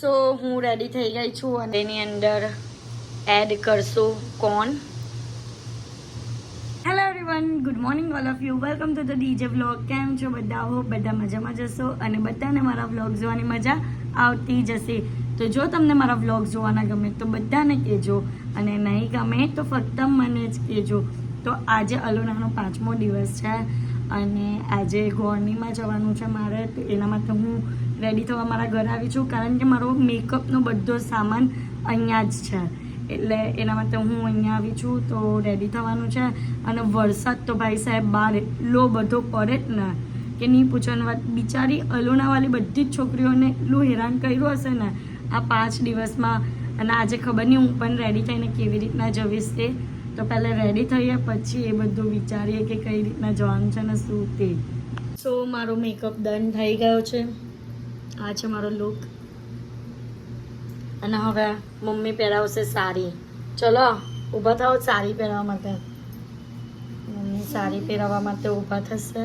સો હું રેડી થઈ ગઈ છું અને એની અંદર એડ કરશું corn. Hello everyone, good morning all of you, welcome to the DJ vlog. કેમ છો બધા? હો બધા મજામાં જશો અને બધાને મારા વ્લોગ જોવાની મજા આવતી જશે. તો જો તમને મારા વ્લોગ જોવાના ગમે તો બધાને કહેજો અને નહીં ગમે તો ફક્ત મને જ કહેજો. તો આજે અલોનાનો 5મો દિવસ છે અને આજે ગોર્નીમાં જવાનું છે મારે. તો એના માટે હું રેડી થવા મારા ઘરે આવી છું, કારણ કે મારો મેકઅપનો બધો સામાન અહીંયા જ છે. એટલે એના માટે હું અહીંયા આવી છું. તો રેડી થવાનું છે અને વરસાદ તો ભાઈ સાહેબ બહાર એટલો બધો પડે જ ને કે નહીં પૂછવાની વાત. બિચારી અલોનાવાળી બધી જ છોકરીઓને એટલું હેરાન કર્યું હશે ને આ 5 દિવસમાં. અને આજે ખબર નહીં હું પણ રેડી થઈને કેવી રીતના જવીશ તે. તો પહેલાં રેડી થઈએ પછી એ બધું વિચારીએ કે કઈ રીતના જવાનું છે ને શું તે. સો મારો મેકઅપ ડન થઈ ગયો છે. આ છે મારો લુક. અને હવે મમ્મી પહેરાવશે સાડી. ચલો ઊભા થાઓ સાડી પહેરવા માટે. મમ્મી સાડી પહેરાવવા માટે ઊભા થશે.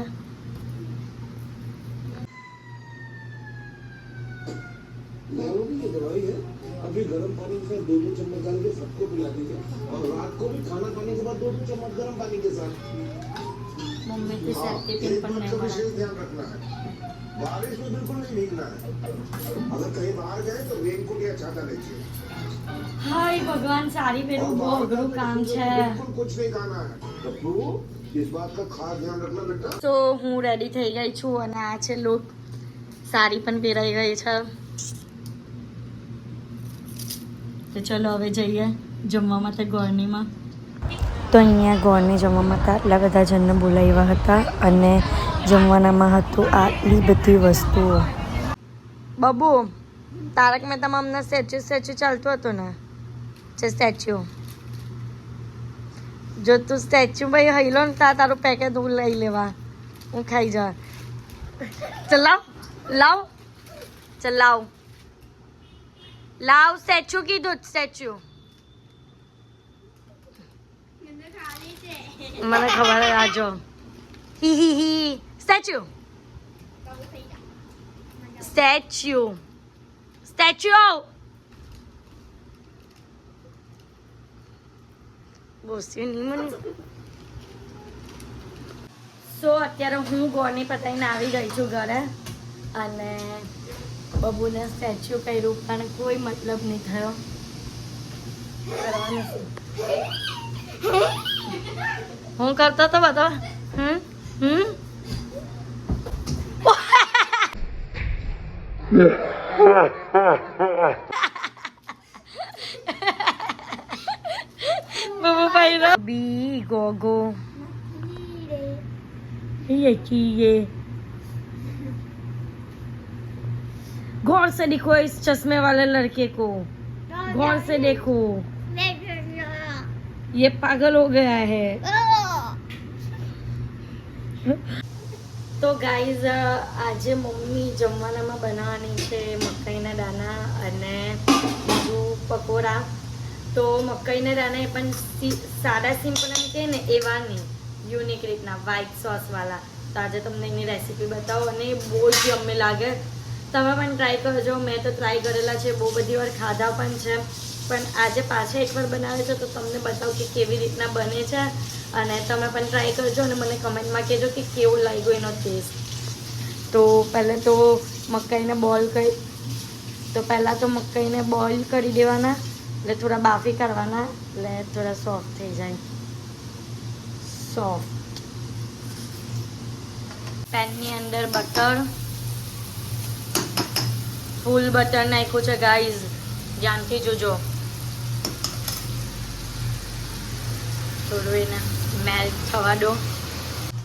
अभी गर्म पानी के साथ 2-2 चम्मच डाल के सबको पिला दीजिए और रात को भी खाना खाने के बाद 2-2 चम्मच गर्म पानी के साथ. मम्मी की सेफ्टी पिन पर नहीं विशेष ध्यान रखना है. बारिश में बिल्कुल नहीं भीगना है. अगर कहीं बाहर गए तो रेनकोट या छाता लीजिए. हाय भगवान, साड़ी પહેરવું બહુ અઘરું કામ છે. बिल्कुल कुछ नहीं खाना है. तो इस बात का खास ध्यान रखना बेटा. તો હું રેડી થઈ ગઈ છું અને આ છે લુક. સાડી પણ પહેરાઈ ગઈ છે. તો ચલો હવે જઈએ જમવા માટે ગોર્નીમાં. તો અહીંયા ગોર્ની જમવા માટે આટલા બધા જણને બોલાવ્યા હતા અને જમવાનામાં હતું આટલી બધી વસ્તુઓ. બબુ, તારક મહેતામાં અમને સ્ટેચ્યુ ચાલતું હતું ને, છે સ્ટેચ્યુ. જો તું સ્ટેચ્યુ ભાઈ હઈલો ને તારું પેકેટ હું લઈ લેવા, હું ખાઈ જા. ચલાવ લાવ, ચલાવ લાવ. સ્ટેચ્યુ કીધું, સ્ટેચ્યુ. મને ખબર આજો. હી હી હી. Statue, statue, statue. બોસ્યું નહીં મને. સો અત્યારે હું ગોળની પતાવીને આવી ગઈ છું ઘરે અને બબુને સ્ટેચ્યુ કર્યું પણ કોઈ મતલબ નહીં થયો. કરવાનું શું? હું કરતો તો બધો. બબુ ભાઈ બી ગોગો ये गौर से देखो इस चश्मे वाले लड़के को, गौर से देखो. ये पागल हो गया है. તો ગાઈઝ આજે મમ્મી જમવાનામાં બનાવવાની છે મકાઈના દાણા અને બીજું પકોડા. તો મકાઈના દાણા એ પણ સાદા સિમ્પલ એમ કહે ને એવા નહીં, યુનિક રીતના વ્હાઈટ સોસવાળા. તો આજે તમને એની રેસીપી બતાવો અને બહુ જ યમ્મી લાગે. તમે પણ ટ્રાય કરજો. મેં તો ટ્રાય કરેલા છે, બહુ બધી વાર ખાધા પણ છે, પણ આજે પાછા એકવાર બનાવે છે તો તમને બતાવું કે કેવી રીતના બને છે. અને તમે પણ ટ્રાય કરજો અને મને કમેન્ટમાં કહેજો કે કેવું લાગ્યું એનો ટેસ્ટ. તો પહેલાં તો મકાઈને બોઇલ કરી દેવાના, એટલે થોડા બાફી કરવાના, એટલે થોડા સોફ્ટ થઈ જાય. સોફ્ટ. પેનની અંદર બટર, ફૂલ બટર નાખ્યું છે ગાઈઝ, ધ્યાનથી જોજો. થોડું એને મેલ્ટ થવા દો.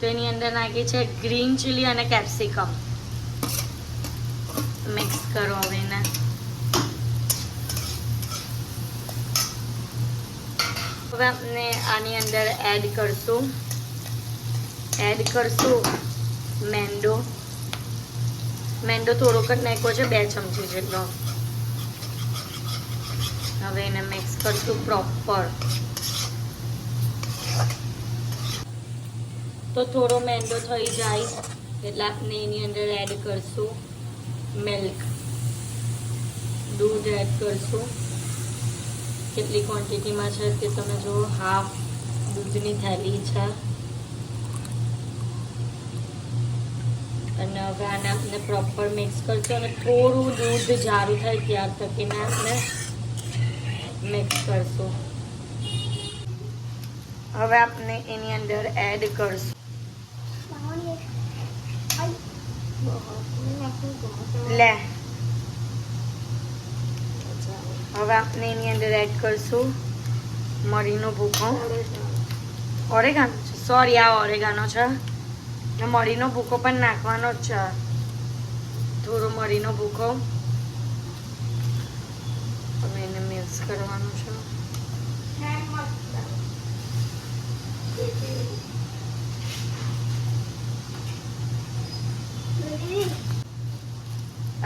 તો એની અંદર નાખી છે ગ્રીન ચીલી અને કેપ્સિકમ. મિક્સ કરો હવે એને. હવે આપણે આની અંદર એડ કરશું મેંદો થોડોક જ નાખ્યો છે, 2 ચમચી જેટલો. હવે એને મિક્સ કરશું પ્રોપર. તો થોડો મેંદો થઈ જાય એટલે આપણે એની અંદર એડ કરશું મિલ્ક. દૂધ એડ કરશું. કેટલી ક્વોન્ટિટીમાં છે તે તમે જુઓ, હાફ દૂધની થેલી છે. અને હવે આને આપણે પ્રોપર મિક્સ કરશું અને થોડું દૂધ જારું થાય ત્યાર તકીને આપણે મિક્સ કરશું. હવે આપણે એની અંદર એડ કરશું લે હવે આપણે એની અંદર એડ કરશું મરીનો ભૂકો. ઓરેગાનો, સોરી, આ ઓરેગાનો છે. મરીનો ભૂકો પણ નાખવાનો જ છે, થોડો મરીનો ભૂકો. હવે એને મિક્સ કરવાનું છે.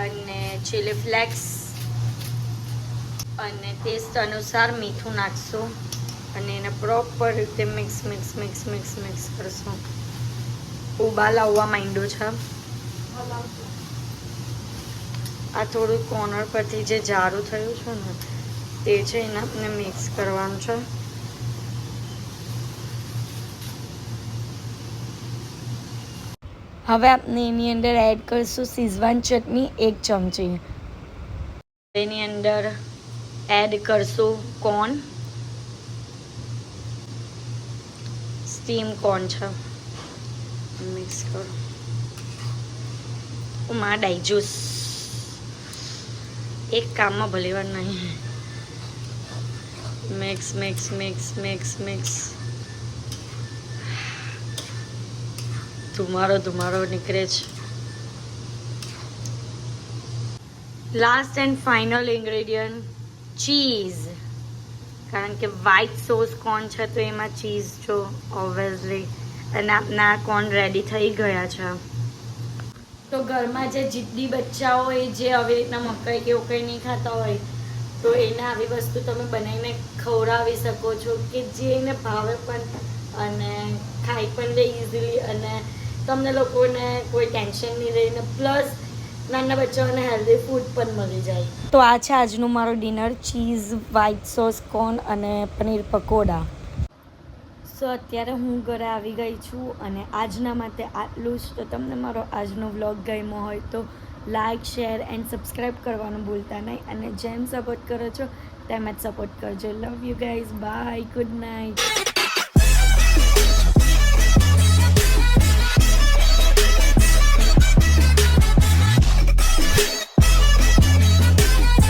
અને ચીલી ફ્લેક્સ અને ટેસ્ટ અનુસાર મીઠું નાખશું અને એને પ્રોપર રીતે mix mix mix mix mix કરશું. ઉબાલ આવવા માંડ્યો છે. આ થોડું કોર્નર પરથી જે જારું થયું છે ને તે છે એને આપણે મિક્સ કરવાનું છે. હવે આપણે એની અંદર એડ કરીશું શીઝવાન ચટણી 1 ચમચી. એની અંદર એડ કરશું કોર્ન, સ્ટીમ કોર્ન છે. મિક્સ કરો. માં ડાઈ જ્યુસ એક કામમાં ભલેવાર નહીં. Mix mix mix mix mix. ધુમારો નીકળે છે. Last and final ingredient cheese, કારણ કે વ્હાઈટ સોસ કોર્ન છે તો એમાં ચીઝ જો ઓબ્વિયસલી. અને આપના કોર્ન રેડી થઈ ગયા છે. તો ઘરમાં જે જિદ્દી બચ્ચા હોય, જે આવી રીતના મકાઈ કે એવું કંઈ નહીં ખાતા હોય, તો એને આવી વસ્તુ તમે બનાવીને ખવડાવી શકો છો કે જે એને ભાવે પણ અને ખાઈ પણ લે ઇઝીલી. અને તમને લોકોને કોઈ ટેન્શન નહીં રહીને પ્લસ નાના બચ્ચાઓને હેલ્ધી ફૂડ પણ મળી જાય. તો આ છે આજનું મારો dinner, cheese, white sauce corn અને પનીર પકોડા. સો અત્યારે હું ઘરે આવી ગઈ છું અને આજના માટે આટલું જ. તો તમને મારો આજનો વ્લોગ ગમ્યો હોય તો લાઇક, શેર એન્ડ સબસ્ક્રાઈબ કરવાનું ભૂલતા નહીં. અને જેમ સપોર્ટ કરો છો તેમ જ સપોર્ટ કરજો. Love you guys, bye, good night.